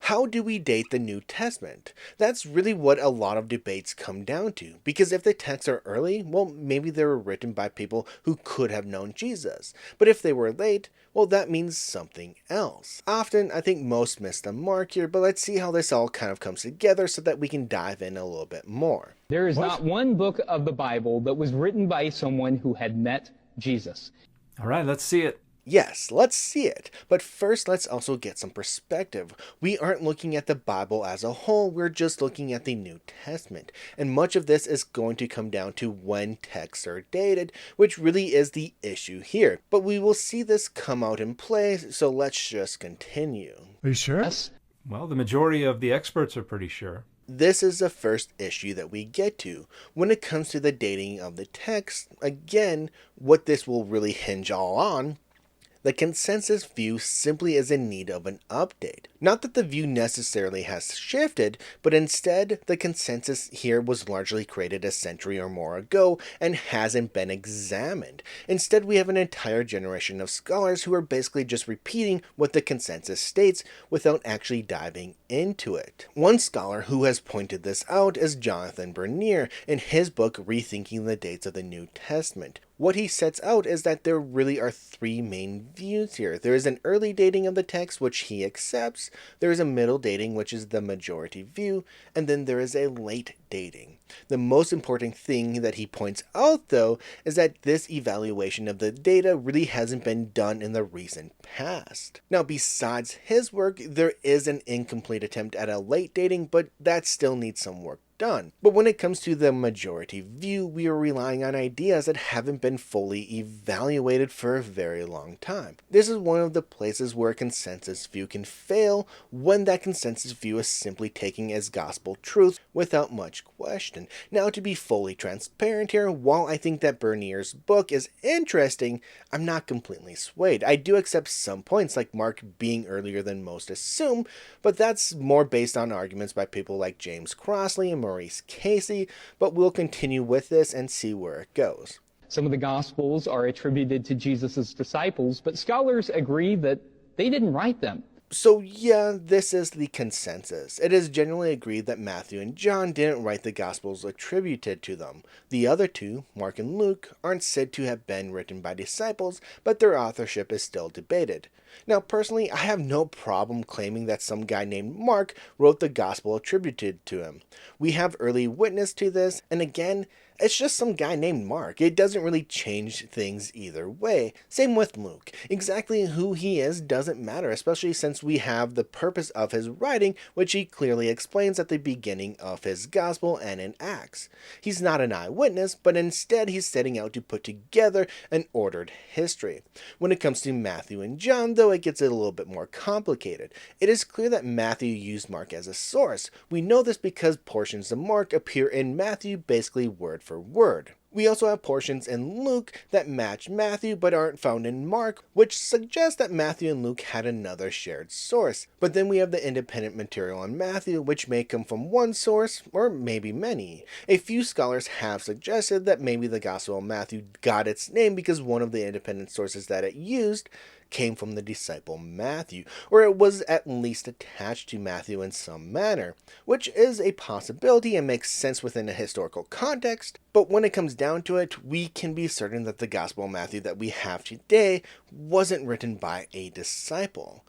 How do we date the New Testament? That's really what a lot of debates come down to, because if the texts are early, well, maybe they were written by people who could have known Jesus. But if they were late, well, that means something else. Often, I think most miss the mark here, but let's see how this all kind of comes together so that we can dive in a little bit more. There is not one book of the Bible that was written by someone who had met Jesus. All right, let's see it. Yes, let's see it. But first, let's also get some perspective. We aren't looking at the Bible as a whole, we're just looking at the New Testament. And much of this is going to come down to when texts are dated, which really is the issue here. But we will see this come out in play, so let's just continue. Are you sure? Yes. Well, the majority of the experts are pretty sure. This is the first issue that we get to. When it comes to the dating of the text, again, what this will really hinge all on, the consensus view simply is in need of an update. Not that the view necessarily has shifted, but instead the consensus here was largely created a century or more ago and hasn't been examined. Instead, we have an entire generation of scholars who are basically just repeating what the consensus states without actually diving into it. One scholar who has pointed this out is Jonathan Bernier in his book Rethinking the Dates of the New Testament. What he sets out is that there really are three main views here. There is an early dating of the text, which he accepts. There is a middle dating, which is the majority view. And then there is a late dating. The most important thing that he points out, though, is that this evaluation of the data really hasn't been done in the recent past. Now, besides his work, there is an incomplete attempt at a late dating, but that still needs some work done. But when it comes to the majority view, we are relying on ideas that haven't been fully evaluated for a very long time. This is one of the places where a consensus view can fail when that consensus view is simply taking as gospel truth without much question. Now, to be fully transparent here, while I think that Bernier's book is interesting, I'm not completely swayed. I do accept some points like Mark being earlier than most assume, but that's more based on arguments by people like James Crossley and Maurice Casey, but we'll continue with this and see where it goes. Some of the Gospels are attributed to Jesus' disciples, but scholars agree that they didn't write them. So yeah, this is the consensus. It is generally agreed that Matthew and John didn't write the Gospels attributed to them. The other two, Mark and Luke, aren't said to have been written by disciples, but their authorship is still debated. Now, personally, I have no problem claiming that some guy named Mark wrote the Gospel attributed to him. We have early witness to this, and again, it's just some guy named Mark. It doesn't really change things either way. Same with Luke. Exactly who he is doesn't matter, especially since we have the purpose of his writing, which he clearly explains at the beginning of his gospel and in Acts. He's not an eyewitness, but instead he's setting out to put together an ordered history. When it comes to Matthew and John, though, it gets a little bit more complicated. It is clear that Matthew used Mark as a source. We know this because portions of Mark appear in Matthew basically word for word. We also have portions in Luke that match Matthew but aren't found in Mark, which suggests that Matthew and Luke had another shared source. But then we have the independent material on Matthew, which may come from one source, or maybe many. A few scholars have suggested that maybe the Gospel of Matthew got its name because one of the independent sources that it used came from the disciple Matthew, or it was at least attached to Matthew in some manner, which is a possibility and makes sense within a historical context, but when it comes down to it, we can be certain that the Gospel of Matthew that we have today wasn't written by a disciple.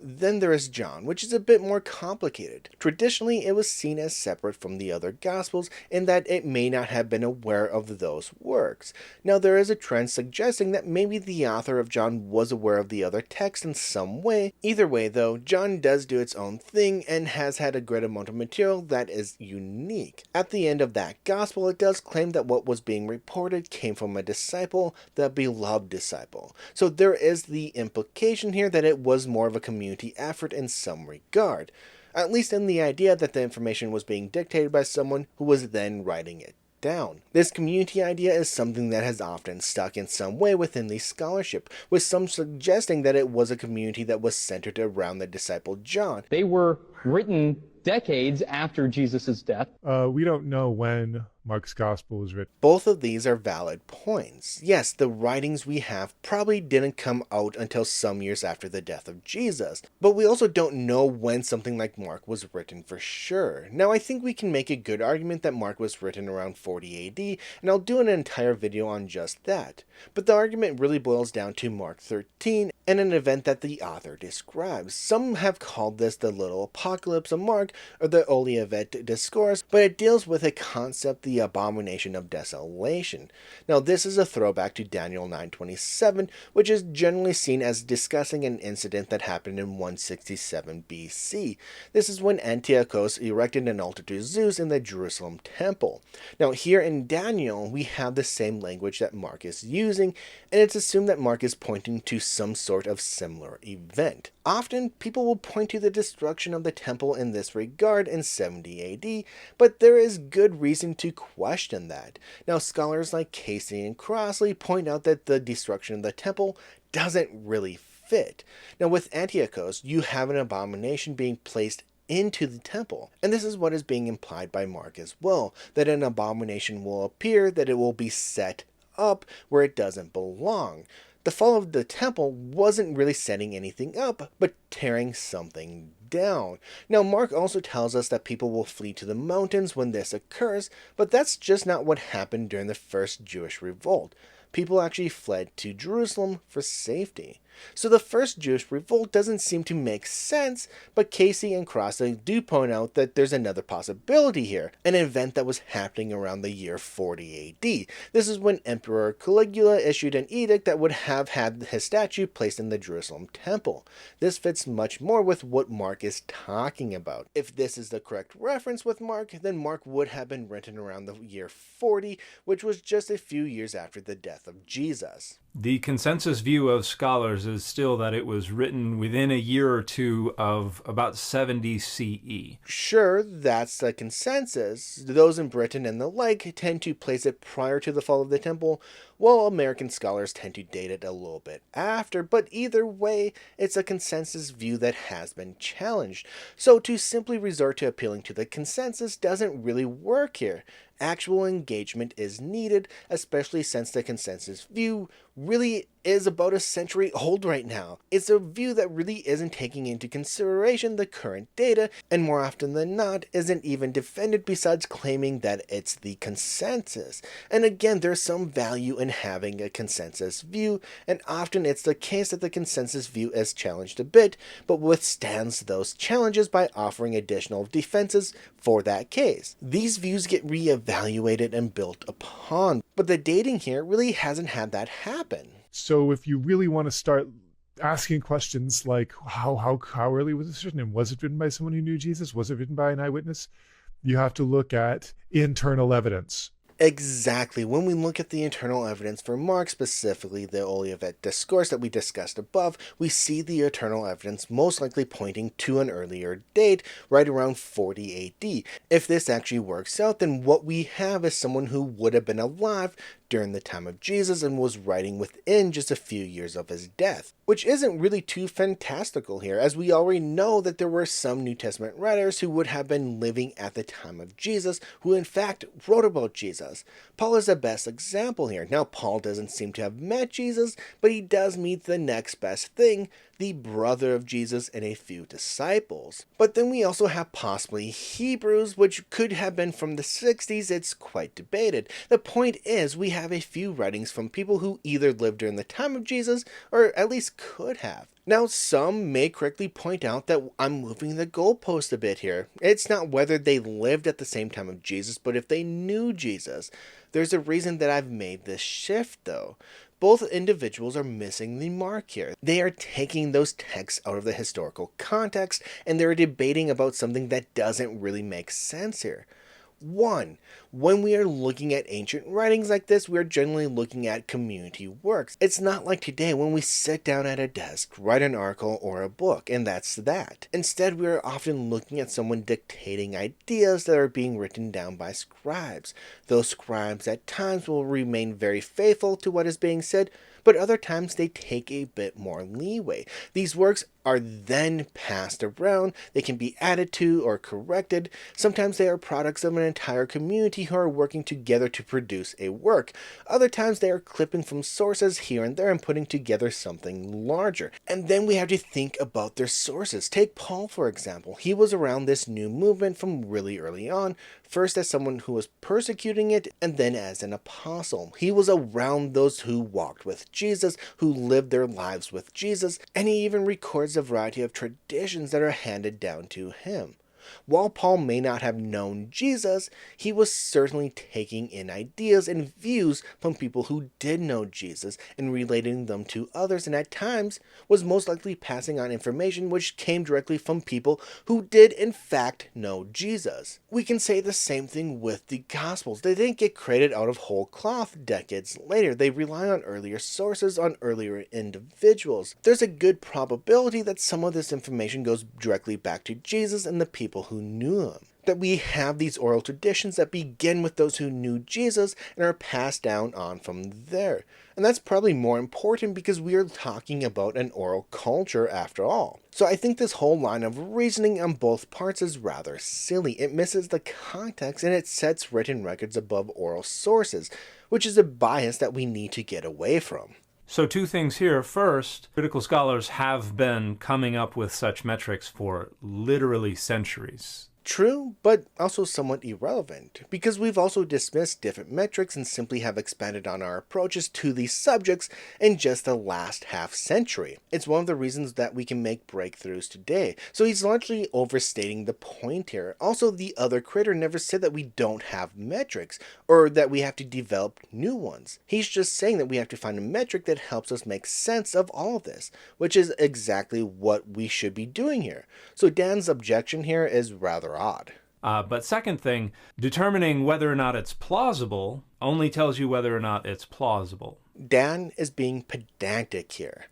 Then there is John, which is a bit more complicated. Traditionally, it was seen as separate from the other Gospels in that it may not have been aware of those works. Now, there is a trend suggesting that maybe the author of John was aware of the other texts in some way. Either way, though, John does do its own thing and has had a great amount of material that is unique. At the end of that Gospel, it does claim that what was being reported came from a disciple, the beloved disciple. So there is the implication here that it was more of a community effort in some regard, at least in the idea that the information was being dictated by someone who was then writing it down. This community idea is something that has often stuck in some way within the scholarship, with some suggesting that it was a community that was centered around the disciple John. They were written decades after Jesus' death. We don't know when Mark's gospel was written. Both of these are valid points. Yes, the writings we have probably didn't come out until some years after the death of Jesus, but we also don't know when something like Mark was written for sure. Now, I think we can make a good argument that Mark was written around 40 AD, and I'll do an entire video on just that. But the argument really boils down to Mark 13 and an event that the author describes. Some have called this the Little Apocalypse of Mark, or the Olivet Discourse, but it deals with a concept, the abomination of desolation. Now, this is a throwback to Daniel 9:27, which is generally seen as discussing an incident that happened in 167 BC. This is when Antiochus erected an altar to Zeus in the Jerusalem temple. Now, here in Daniel, we have the same language that Mark is using, and it's assumed that Mark is pointing to some sort of similar event. Often, people will point to the destruction of the temple in this regard in 70 AD, but there is good reason to question that. Now, scholars like Casey and Crossley point out that the destruction of the temple doesn't really fit. Now, with Antiochus, you have an abomination being placed into the temple, and this is what is being implied by Mark as well, that an abomination will appear, that it will be set up where it doesn't belong. The fall of the temple wasn't really setting anything up, but tearing something down. Now, Mark also tells us that people will flee to the mountains when this occurs, but that's just not what happened during the first Jewish revolt. People actually fled to Jerusalem for safety. So the first Jewish revolt doesn't seem to make sense, but Casey and Crossley do point out that there's another possibility here, an event that was happening around the year 40 AD. This is when Emperor Caligula issued an edict that would have had his statue placed in the Jerusalem temple. This fits much more with what Mark is talking about. If this is the correct reference with Mark, then Mark would have been written around the year 40, which was just a few years after the death of Jesus. The consensus view of scholars is still that it was written within a year or two of about 70 CE. Sure, that's the consensus. Those in Britain and the like tend to place it prior to the fall of the temple, while American scholars tend to date it a little bit after, but either way, it's a consensus view that has been challenged. So to simply resort to appealing to the consensus doesn't really work here. Actual engagement is needed, especially since the consensus view really is about a century old right now. It's a view that really isn't taking into consideration the current data, and more often than not, isn't even defended besides claiming that it's the consensus. And again, there's some value in having a consensus view, and often it's the case that the consensus view is challenged a bit, but withstands those challenges by offering additional defenses for that case. These views get reevaluated and built upon, but the dating here really hasn't had that happen. So if you really want to start asking questions like how early was this written, and was it written by someone who knew Jesus? Was it written by an eyewitness? You have to look at internal evidence. Exactly. When we look at the internal evidence for Mark, specifically the Olivet Discourse that we discussed above, we see the internal evidence most likely pointing to an earlier date, right around 40 AD. If this actually works out, then what we have is someone who would have been alive during the time of Jesus and was writing within just a few years of his death, which isn't really too fantastical here, as we already know that there were some New Testament writers who would have been living at the time of Jesus, who in fact wrote about Jesus. Paul is the best example here. Now, Paul doesn't seem to have met Jesus, but he does meet the next best thing, the brother of Jesus and a few disciples. But then we also have possibly Hebrews, which could have been from the 60s. It's quite debated. The point is, we have a few writings from people who either lived during the time of Jesus, or at least could have. Now, some may correctly point out that I'm moving the goalpost a bit here. It's not whether they lived at the same time of Jesus, but if they knew Jesus. There's a reason that I've made this shift, though. Both individuals are missing the mark here. They are taking those texts out of the historical context, and they're debating about something that doesn't really make sense here. One, when we are looking at ancient writings like this, we are generally looking at community works. It's not like today when we sit down at a desk, write an article or a book, and that's that. Instead, we are often looking at someone dictating ideas that are being written down by scribes. Those scribes at times will remain very faithful to what is being said, but other times they take a bit more leeway. These works are then passed around. They can be added to or corrected. Sometimes they are products of an entire community who are working together to produce a work. Other times they are clipping from sources here and there and putting together something larger. And then we have to think about their sources. Take Paul, for example. He was around this new movement from really early on, first as someone who was persecuting it, and then as an apostle. He was around those who walked with Jesus, who lived their lives with Jesus, and he even records a variety of traditions that are handed down to him. While Paul may not have known Jesus, he was certainly taking in ideas and views from people who did know Jesus and relating them to others, and at times was most likely passing on information which came directly from people who did in fact know Jesus. We can say the same thing with the Gospels. They didn't get created out of whole cloth decades later. They rely on earlier sources, on earlier individuals. There's a good probability that some of this information goes directly back to Jesus and the people who knew him. That we have these oral traditions that begin with those who knew Jesus and are passed down on from there. And that's probably more important because we are talking about an oral culture after all. So I think this whole line of reasoning on both parts is rather silly. It misses the context and it sets written records above oral sources, which is a bias that we need to get away from. So two things here. First, critical scholars have been coming up with such metrics for literally centuries. True, but also somewhat irrelevant, because we've also dismissed different metrics and simply have expanded on our approaches to these subjects in just the last half century. It's one of the reasons that we can make breakthroughs today, so he's largely overstating the point here. Also, the other critter never said that we don't have metrics, or that we have to develop new ones. He's just saying that we have to find a metric that helps us make sense of all of this, which is exactly what we should be doing here. So Dan's objection here is rather odd. But second thing, determining whether or not it's plausible only tells you whether or not it's plausible. Dan is being pedantic here.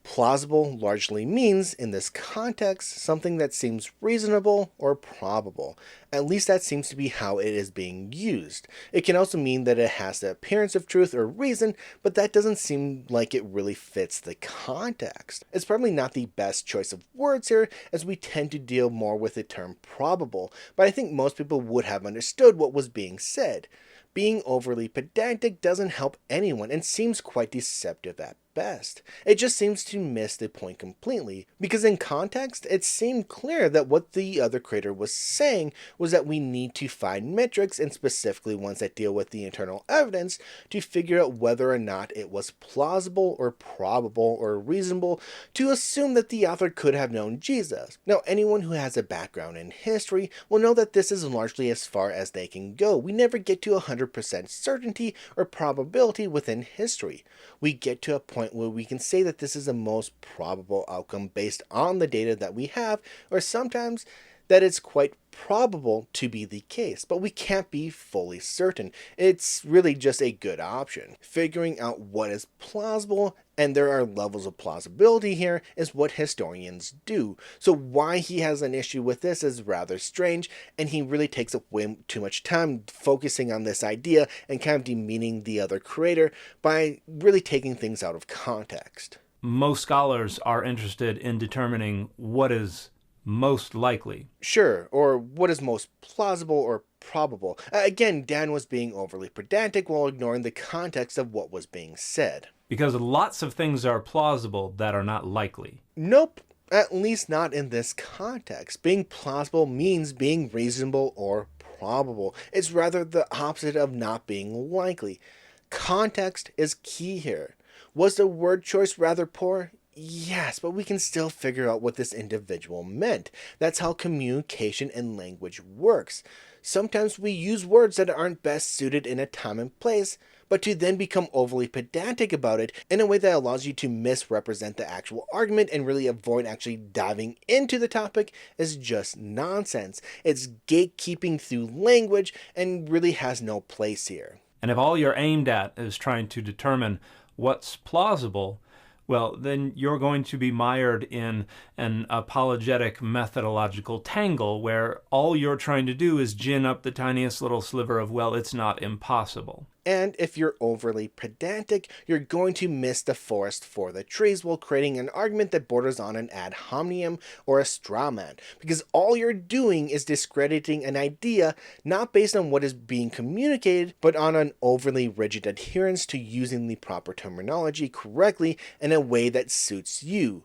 Plausible largely means, in this context, something that seems reasonable or probable. At least that seems to be how it is being used. It can also mean that it has the appearance of truth or reason, but that doesn't seem like it really fits the context. It's probably not the best choice of words here, as we tend to deal more with the term probable, but I think most people would have understood what was being said. Being overly pedantic doesn't help anyone and seems quite deceptive at best. It just seems to miss the point completely, because in context, it seemed clear that what the other creator was saying was that we need to find metrics, and specifically ones that deal with the internal evidence, to figure out whether or not it was plausible or probable or reasonable to assume that the author could have known Jesus. Now, anyone who has a background in history will know that this is largely as far as they can go. We never get to 100% certainty or probability within history. We get to a point where we can say that this is the most probable outcome based on the data that we have, or sometimes that it's quite probable to be the case, but we can't be fully certain. It's really just a good option. Figuring out what is plausible, and there are levels of plausibility here, is what historians do. So why he has an issue with this is rather strange, and he really takes up way too much time focusing on this idea and kind of demeaning the other creator by really taking things out of context. Most scholars are interested in determining what is most likely. Sure, or what is most plausible or probable. Again, Dan was being overly pedantic while ignoring the context of what was being said. Because lots of things are plausible that are not likely. Nope, at least not in this context. Being plausible means being reasonable or probable. It's rather the opposite of not being likely. Context is key here. Was the word choice rather poor? Yes, but we can still figure out what this individual meant. That's how communication and language works. Sometimes we use words that aren't best suited in a time and place, but to then become overly pedantic about it in a way that allows you to misrepresent the actual argument and really avoid actually diving into the topic is just nonsense. It's gatekeeping through language and really has no place here. And if all you're aimed at is trying to determine what's plausible, well, then you're going to be mired in an apologetic methodological tangle where all you're trying to do is gin up the tiniest little sliver of, well, it's not impossible. And if you're overly pedantic, you're going to miss the forest for the trees while creating an argument that borders on an ad hominem or a straw man, because all you're doing is discrediting an idea not based on what is being communicated, but on an overly rigid adherence to using the proper terminology correctly in a way that suits you.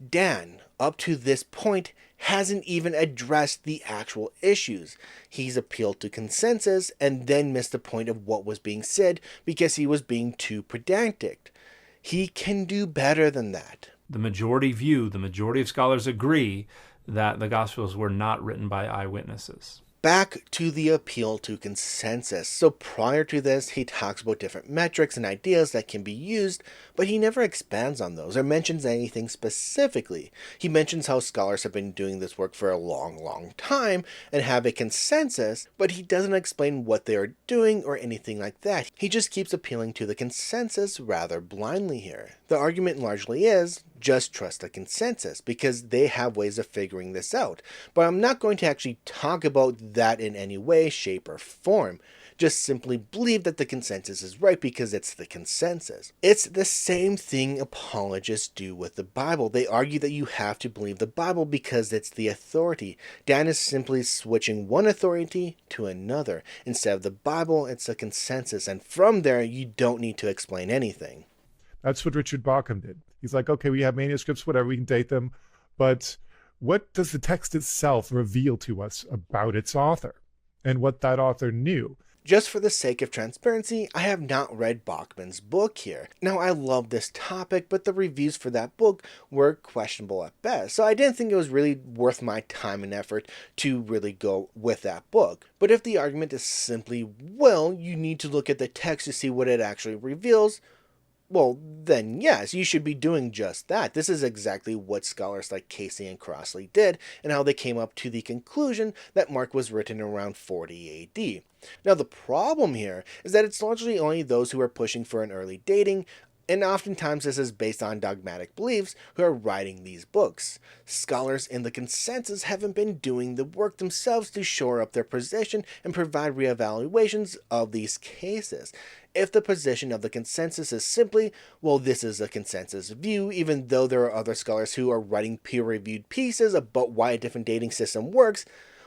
Dan, up to this point, hasn't even addressed the actual issues. He's appealed to consensus and then missed the point of what was being said because he was being too pedantic. He can do better than that. The majority of scholars agree that the Gospels were not written by eyewitnesses. Back to the appeal to consensus. So prior to this, he talks about different metrics and ideas that can be used, but he never expands on those or mentions anything specifically. He mentions how scholars have been doing this work for a long time and have a consensus, but he doesn't explain what they are doing or anything like that. He just keeps appealing to the consensus rather blindly here. The argument largely is, just trust the consensus, because they have ways of figuring this out. But I'm not going to actually talk about that in any way, shape, or form. Just simply believe that the consensus is right because it's the consensus. It's the same thing apologists do with the Bible. They argue that you have to believe the Bible because it's the authority. Dan is simply switching one authority to another. Instead of the Bible, it's a consensus, and from there, you don't need to explain anything. That's what Richard Bauckham did. He's like, okay, we have manuscripts, whatever, we can date them, but what does the text itself reveal to us about its author and what that author knew? Just for the sake of transparency, I have not read Bauckman's book here. Now, I love this topic, but the reviews for that book were questionable at best, so I didn't think it was really worth my time and effort to really go with that book. But if the argument is simply, well, you need to look at the text to see what it actually reveals, well, then yes, you should be doing just that. This is exactly what scholars like Casey and Crossley did, and how they came up to the conclusion that Mark was written around 40 AD. Now, the problem here is that it's largely only those who are pushing for an early dating, and oftentimes this is based on dogmatic beliefs, who are writing these books. Scholars in the consensus haven't been doing the work themselves to shore up their position and provide reevaluations of these cases. If the position of the consensus is simply, well, this is a consensus view, even though there are other scholars who are writing peer-reviewed pieces about why a different dating system works,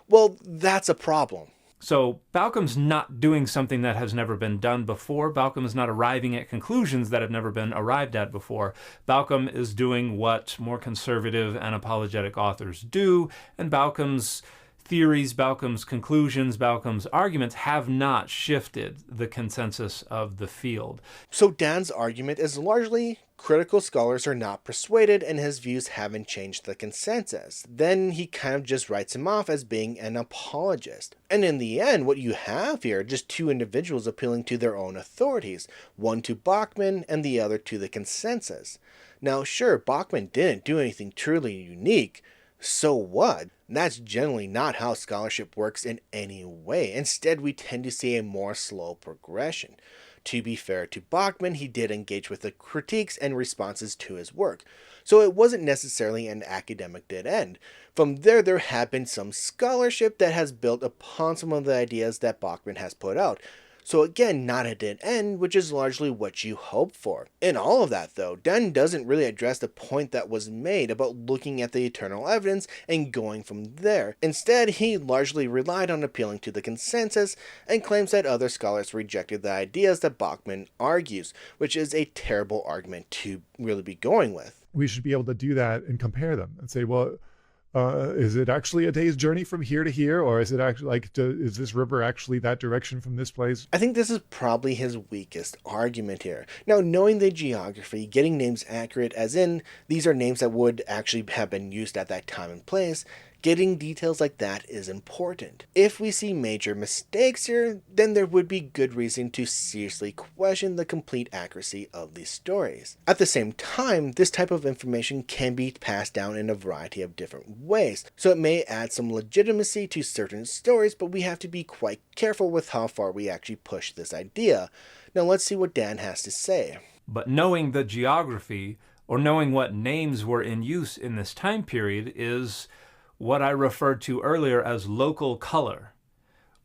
well, that's a problem. So Bauckham's not doing something that has never been done before. Bauckham's not arriving at conclusions that have never been arrived at before. Bauckham is doing what more conservative and apologetic authors do, and Bauckham's theories, Bauckham's conclusions, Bauckham's arguments have not shifted the consensus of the field. So Dan's argument is largely critical scholars are not persuaded and his views haven't changed the consensus. Then he kind of just writes him off as being an apologist. And in the end, what you have here are just two individuals appealing to their own authorities, one to Bauckman and the other to the consensus. Now sure, Bauckman didn't do anything truly unique. So what? That's generally not how scholarship works in any way. Instead, we tend to see a more slow progression. To be fair to Bauckman, he did engage with the critiques and responses to his work, so it wasn't necessarily an academic dead end. From there have been some scholarship that has built upon some of the ideas that Bauckman has put out. So again, not a dead end, which is largely what you hope for. In all of that though, Dan doesn't really address the point that was made about looking at the eternal evidence and going from there. Instead, he largely relied on appealing to the consensus and claims that other scholars rejected the ideas that Bauckman argues, which is a terrible argument to really be going with. We should be able to do that and compare them and say, well, is it actually a day's journey from here to here, or is it actually is this river actually that direction from this place? I think this is probably his weakest argument here. Now, knowing the geography, getting names accurate, as in these are names that would actually have been used at that time and place, getting details like that is important. If we see major mistakes here, then there would be good reason to seriously question the complete accuracy of these stories. At the same time, this type of information can be passed down in a variety of different ways, so it may add some legitimacy to certain stories, but we have to be quite careful with how far we actually push this idea. Now let's see what Dan has to say. But knowing the geography, or knowing what names were in use in this time period, is what I referred to earlier as local color.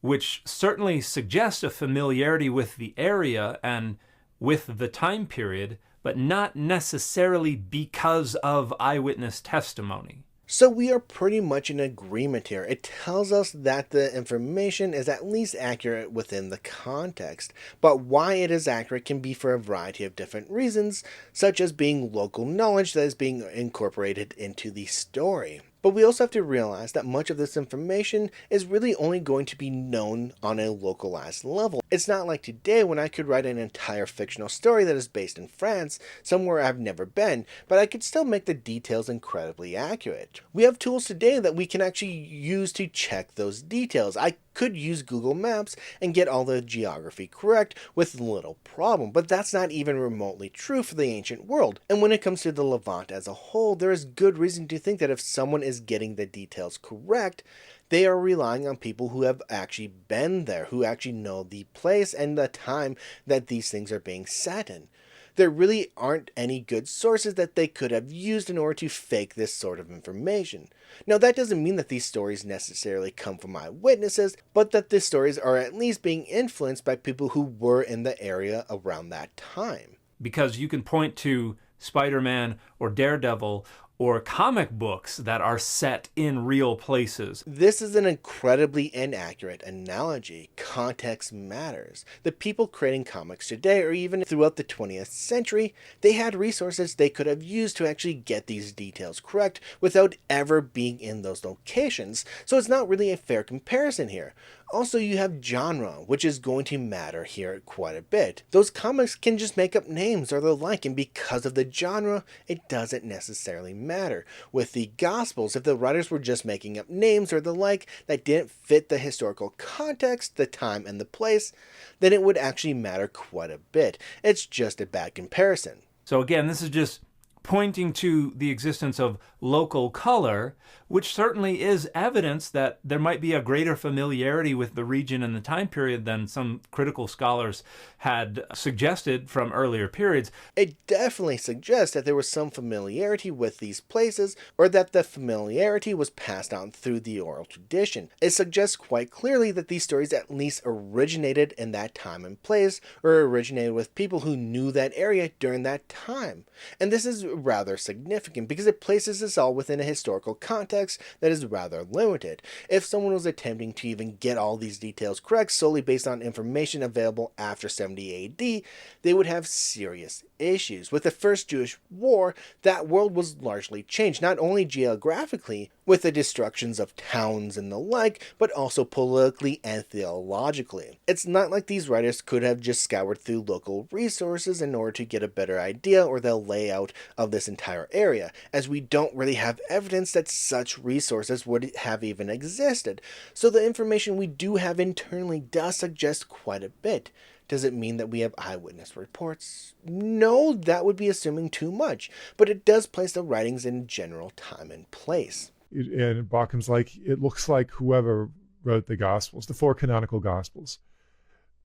which certainly suggests a familiarity with the area and with the time period, but not necessarily because of eyewitness testimony. So we are pretty much in agreement here. It tells us that the information is at least accurate within the context, but why it is accurate can be for a variety of different reasons, such as being local knowledge that is being incorporated into the story. But we also have to realize that much of this information is really only going to be known on a localized level. It's not like today when I could write an entire fictional story that is based in France, somewhere I've never been, but I could still make the details incredibly accurate. We have tools today that we can actually use to check those details. I could use Google Maps and get all the geography correct with little problem, but that's not even remotely true for the ancient world. And when it comes to the Levant as a whole, there is good reason to think that if someone is getting the details correct, they are relying on people who have actually been there, who actually know the place and the time that these things are being set in. There really aren't any good sources that they could have used in order to fake this sort of information. Now, that doesn't mean that these stories necessarily come from eyewitnesses, but that the stories are at least being influenced by people who were in the area around that time. Because you can point to Spider-Man or Daredevil or comic books that are set in real places. This is an incredibly inaccurate analogy. Context matters. The people creating comics today, or even throughout the 20th century, they had resources they could have used to actually get these details correct without ever being in those locations, so it's not really a fair comparison here. Also, you have genre, which is going to matter here quite a bit. Those comics can just make up names or the like, and because of the genre, it doesn't necessarily matter. With the Gospels, if the writers were just making up names or the like that didn't fit the historical context, the time, and the place, then it would actually matter quite a bit. It's just a bad comparison. So again, this is just pointing to the existence of local color, which certainly is evidence that there might be a greater familiarity with the region and the time period than some critical scholars had suggested from earlier periods. It definitely suggests that there was some familiarity with these places, or that the familiarity was passed on through the oral tradition. It suggests quite clearly that these stories at least originated in that time and place, or originated with people who knew that area during that time. And this is rather significant because it places us all within a historical context that is rather limited. If someone was attempting to even get all these details correct solely based on information available after 70 AD, they would have serious issues. With the First Jewish War, that world was largely changed, not only geographically, with the destructions of towns and the like, but also politically and theologically. It's not like these writers could have just scoured through local resources in order to get a better idea or the layout of this entire area, as we don't really have evidence that such resources would have even existed. So the information we do have internally does suggest quite a bit. Does it mean that we have eyewitness reports? No, that would be assuming too much, but it does place the writings in general time and place. And Baucham's like, it looks like whoever wrote the Gospels, the four canonical Gospels,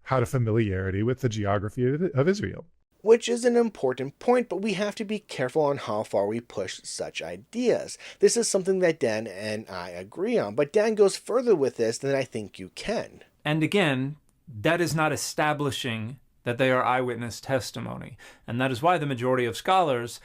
had a familiarity with the geography of Israel. Which is an important point, but we have to be careful on how far we push such ideas. This is something that Dan and I agree on, but Dan goes further with this than I think you can. And again, that is not establishing that they are eyewitness testimony. And that is why the majority of scholars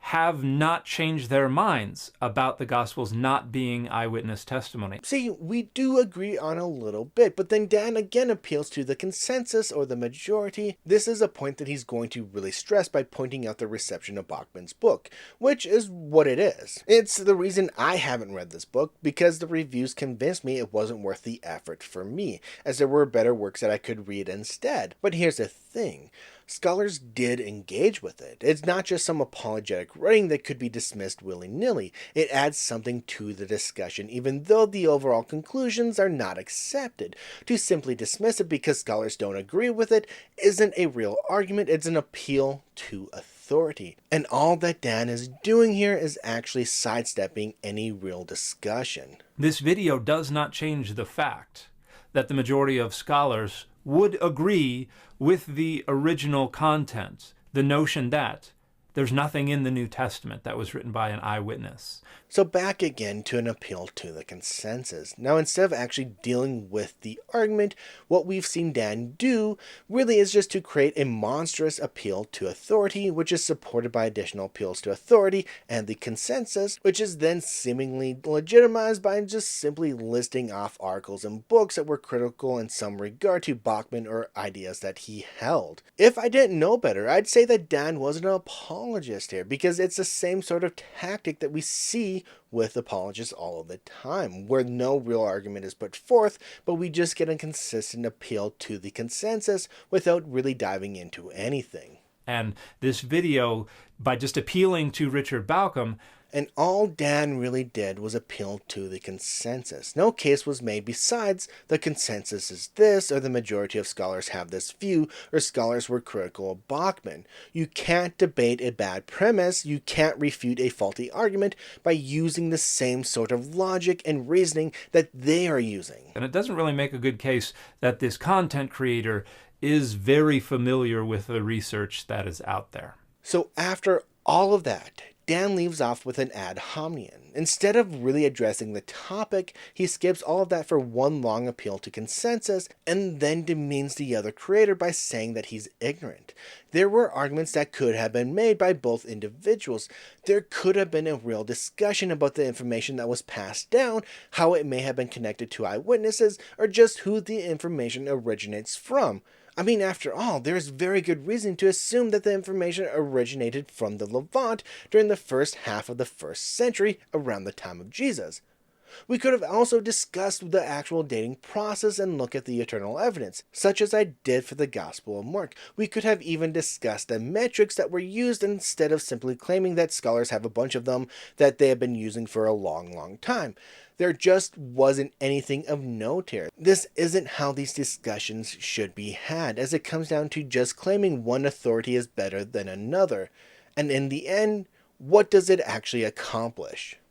have not changed their minds about the Gospels not being eyewitness testimony. See, we do agree on a little bit, but then Dan again appeals to the consensus or the majority. This is a point that he's going to really stress by pointing out the reception of Bachman's book, which is what it is. It's the reason I haven't read this book, because the reviews convinced me it wasn't worth the effort for me, as there were better works that I could read instead. But here's the thing. Scholars did engage with it. It's not just some apologetic writing that could be dismissed willy-nilly. It adds something to the discussion, even though the overall conclusions are not accepted. To simply dismiss it because scholars don't agree with it isn't a real argument, it's an appeal to authority. And all that Dan is doing here is actually sidestepping any real discussion. This video does not change the fact that the majority of scholars would agree with the original content, the notion that There's nothing in the New Testament that was written by an eyewitness. So back again to an appeal to the consensus. Now, instead of actually dealing with the argument, what we've seen Dan do really is just to create a monstrous appeal to authority, which is supported by additional appeals to authority and the consensus, which is then seemingly legitimized by just simply listing off articles and books that were critical in some regard to Bachman or ideas that he held. If I didn't know better, I'd say that Dan was an apologist here, because it's the same sort of tactic that we see with apologists all of the time, where no real argument is put forth, but we just get a consistent appeal to the consensus without really diving into anything. And this video, by just appealing to Richard Bauckham, and all Dan really did was appeal to the consensus. No case was made besides the consensus is this, or the majority of scholars have this view, or scholars were critical of Bachman. You can't debate a bad premise, you can't refute a faulty argument by using the same sort of logic and reasoning that they are using. And it doesn't really make a good case that this content creator is very familiar with the research that is out there. So after all of that, Dan leaves off with an ad hominem. Instead of really addressing the topic, he skips all of that for one long appeal to consensus and then demeans the other creator by saying that he's ignorant. There were arguments that could have been made by both individuals. There could have been a real discussion about the information that was passed down, how it may have been connected to eyewitnesses, or just who the information originates from. I mean, after all, there is very good reason to assume that the information originated from the Levant during the first half of the 1st century, around the time of Jesus. We could have also discussed the actual dating process and look at the eternal evidence, such as I did for the Gospel of Mark. We could have even discussed the metrics that were used instead of simply claiming that scholars have a bunch of them that they have been using for a long time. There just wasn't anything of note here. This isn't how these discussions should be had, as it comes down to just claiming one authority is better than another. And in the end, what does it actually accomplish?